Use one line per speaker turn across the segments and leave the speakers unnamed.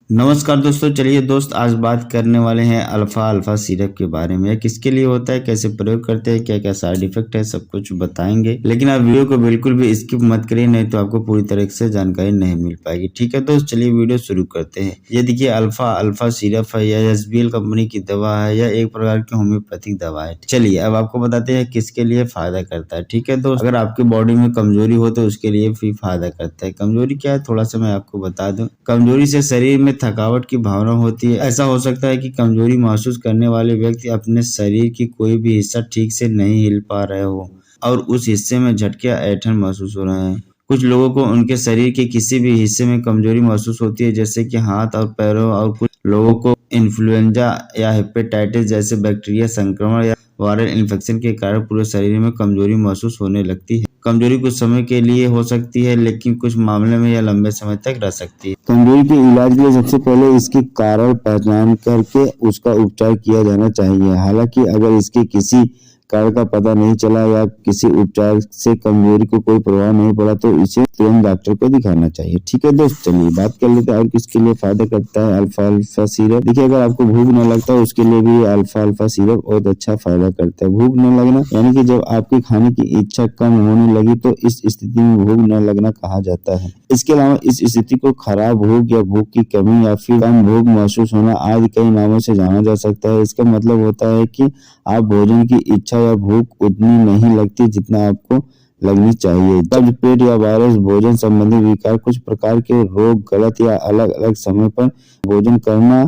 नमस्कार दोस्तों, चलिए दोस्त आज बात करने वाले हैं अल्फा अल्फा सिरप के बारे में। यह किसके लिए होता है, कैसे प्रयोग करते हैं, क्या क्या साइड इफेक्ट है, सब कुछ बताएंगे। लेकिन आप वीडियो को बिल्कुल भी स्किप मत करिए, नहीं तो आपको पूरी तरह से जानकारी नहीं मिल पाएगी। ठीक है दोस्त, चलिए वीडियो शुरू करते हैं। ये देखिए अल्फा अल्फा सिरप है, यह SBL कंपनी की दवा है। यह एक प्रकार की होम्योपैथिक दवा है। चलिए अब आपको बताते हैं किसके लिए फायदा करता है। ठीक है दोस्त, अगर आपकी बॉडी में कमजोरी हो तो उसके लिए भी फायदा करता है। कमजोरी क्या है, थोड़ा सा मैं आपको बता दूं। कमजोरी से शरीर में थकावट की भावना होती है। ऐसा हो सकता है कि कमजोरी महसूस करने वाले व्यक्ति अपने शरीर की कोई भी हिस्सा ठीक से नहीं हिल पा रहे हो और उस हिस्से में झटके या ऐंठन महसूस हो रहे हैं। कुछ लोगों को उनके शरीर के किसी भी हिस्से में कमजोरी महसूस होती है, जैसे कि हाथ और पैरों, और कुछ लोगों को इन्फ्लुएंजा या हेपेटाइटिस जैसे बैक्टीरिया संक्रमण या वायरल इन्फेक्शन के कारण पूरे शरीर में कमजोरी महसूस होने लगती है। कमजोरी कुछ समय के लिए हो सकती है, लेकिन कुछ मामले में यह लंबे समय तक रह सकती है। कमजोरी के इलाज के लिए सबसे पहले इसकी कारण पहचान करके उसका उपचार किया जाना चाहिए। हालांकि अगर इसके किसी कारण का पता नहीं चला या किसी उपचार से कमजोरी को कोई प्रभाव नहीं पड़ा तो इसे तुरंत डॉक्टर को दिखाना चाहिए। ठीक है दोस्त, चलिए बात कर लेते हैं और किसके लिए फायदा करता है अल्फा अल्फा सिरप। देखिए अगर आपको भूख न लगता है उसके लिए भी अल्फा अल्फा सिरप बहुत अच्छा फायदा करता है। भूख न लगना यानी कि जब आपकी खाने की इच्छा कम होने लगी तो इस स्थिति में भूख न लगना कहा जाता है। इसके अलावा इस स्थिति को खराब भूख या भूख की कमी या फिर कम भूख महसूस होना आदि कई नामों से जाना जा सकता है। इसका मतलब होता है कि आप भोजन की इच्छा या भूख उतनी नहीं लगती जितना आपको लगनी चाहिए। कब्ज, पेट या वायरस, भोजन संबंधी विकार, कुछ प्रकार के रोग, गलत या अलग अलग समय पर भोजन करना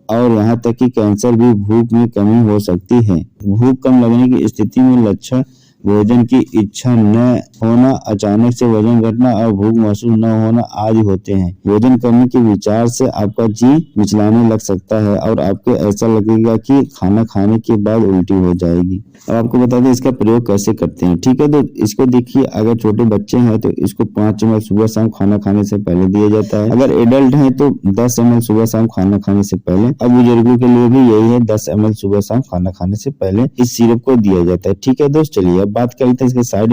और यहाँ तक कि कैंसर भी भूख में कमी हो सकती है। भूख कम लगने की स्थिति में लक्षण भोजन की इच्छा न होना, अचानक से वजन घटना और भूख महसूस न होना आदि होते हैं। भोजन करने के विचार से आपका जी मिचलाने लग सकता है और आपको ऐसा लगेगा कि खाना खाने के बाद उल्टी हो जाएगी। अब आपको बता दें इसका प्रयोग कैसे करते हैं। ठीक है, तो इसको देखिए, अगर छोटे बच्चे हैं तो इसको 5 ml सुबह शाम खाना खाने से पहले दिया जाता है। अगर एडल्ट है तो 10 ml सुबह शाम खाना खाने से पहले। अब बुजुर्गों के लिए भी यही है, 10 ml सुबह शाम खाना खाने से पहले इस सिरप को दिया जाता है। ठीक है दोस्त, चलिए बात करते हैं इसके साइड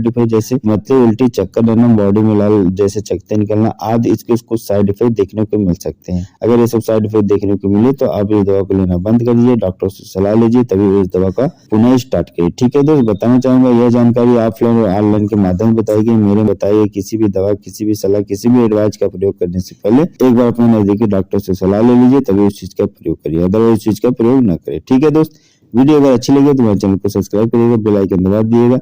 इफेक्ट जैसे मतलब उल्टी, चक्कर आना, बॉडी में लाल जैसे चकत्ते निकलना आदि इसके कुछ साइड इफेक्ट देखने को मिल सकते हैं। अगर ये सब साइड इफेक्ट देखने को मिले तो आप इस दवा को लेना बंद कर दीजिए, डॉक्टर से सलाह लीजिए, तभी इस दवा का पुनः स्टार्ट करिए। ठीक है दोस्त, बताना चाहूंगा यह जानकारी ऑफलाइन और ऑनलाइन के माध्यम से बताई गई। मेरे बताइए किसी भी दवा, किसी भी सलाह, किसी भी एडवाइस का प्रयोग करने से पहले एक बार अपने नजदीकी डॉक्टर से सलाह ले लीजिए, तभी उस चीज का प्रयोग करिए, अदरवाइज उस चीज का प्रयोग न करें। ठीक है दोस्त, वीडियो अगर अच्छी लगे तो मेरे चैनल को सब्सक्राइब करिएगा, बेल आइकन दबा दिएगा